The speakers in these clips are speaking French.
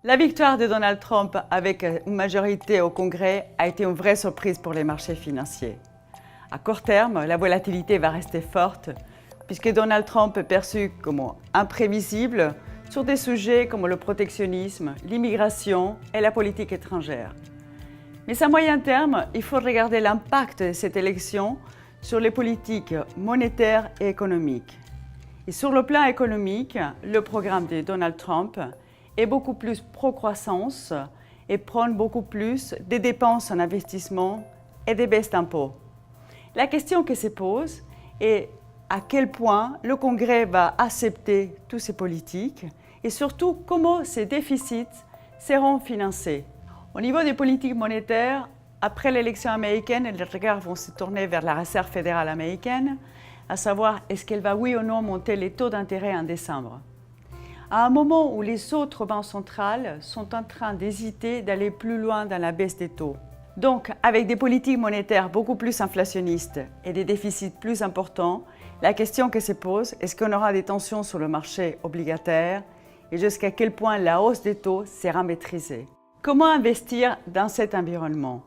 La victoire de Donald Trump avec une majorité au Congrès a été une vraie surprise pour les marchés financiers. À court terme, la volatilité va rester forte puisque Donald Trump est perçu comme imprévisible sur des sujets comme le protectionnisme, l'immigration et la politique étrangère. Mais à moyen terme, il faut regarder l'impact de cette élection sur les politiques monétaires et économiques. Et sur le plan économique, le programme de Donald Trump est beaucoup plus pro-croissance et prône beaucoup plus des dépenses en investissement et des baisses d'impôts. La question qui se pose est à quel point le Congrès va accepter toutes ces politiques et surtout comment ces déficits seront financés. Au niveau des politiques monétaires, après l'élection américaine, les regards vont se tourner vers la Réserve fédérale américaine, à savoir est-ce qu'elle va oui ou non monter les taux d'intérêt en décembre. À un moment où les autres banques centrales sont en train d'hésiter d'aller plus loin dans la baisse des taux. Donc, avec des politiques monétaires beaucoup plus inflationnistes et des déficits plus importants, la question qui se pose, est-ce qu'on aura des tensions sur le marché obligataire et jusqu'à quel point la hausse des taux sera maîtrisée? Comment investir dans cet environnement?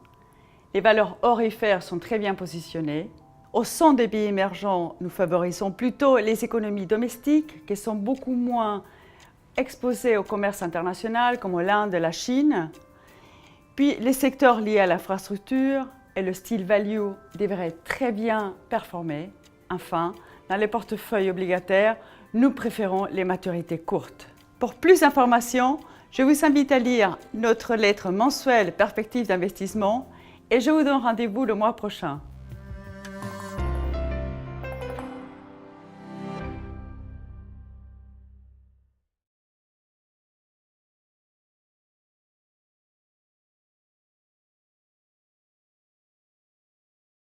Les valeurs orifères sont très bien positionnées. Au sein des pays émergents, nous favorisons plutôt les économies domestiques qui sont beaucoup moins exposées au commerce international comme l'Inde et la Chine. Puis les secteurs liés à l'infrastructure et le style value devraient très bien performer. Enfin, dans les portefeuilles obligataires, nous préférons les maturités courtes. Pour plus d'informations, je vous invite à lire notre lettre mensuelle Perspectives d'investissement et je vous donne rendez-vous le mois prochain.